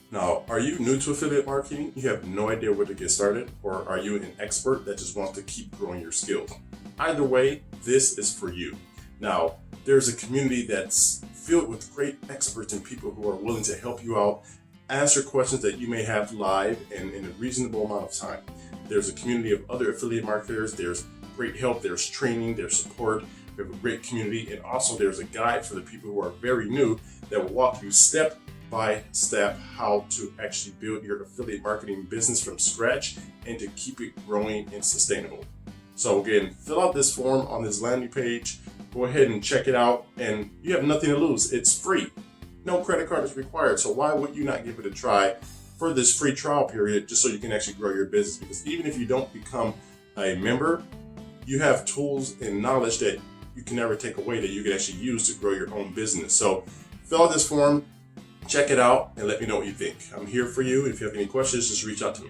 Now, are you new to affiliate marketing? You have no idea where to get started, or are you an expert that just wants to keep growing your skills? Either way, this is for you. Now, there's a community that's filled with great experts and people who are willing to help you out, answer questions that you may have live and in a reasonable amount of time. There's a community of other affiliate marketers. There's great help, there's training, there's support. We have a great community, and also there's a guide for the people who are very new that will walk you step by step how to actually build your affiliate marketing business from scratch and to keep it growing and sustainable. So again, fill out this form on this landing page, go ahead and check it out, and you have nothing to lose. It's free. No credit card is required, so why would you not give it a try for this free trial period just so you can actually grow your business? Because even if you don't become a member, you have tools and knowledge that you can never take away that you can actually use to grow your own business. So fill out this form, check it out, and let me know what you think. I'm here for you. If you have any questions, just reach out to me.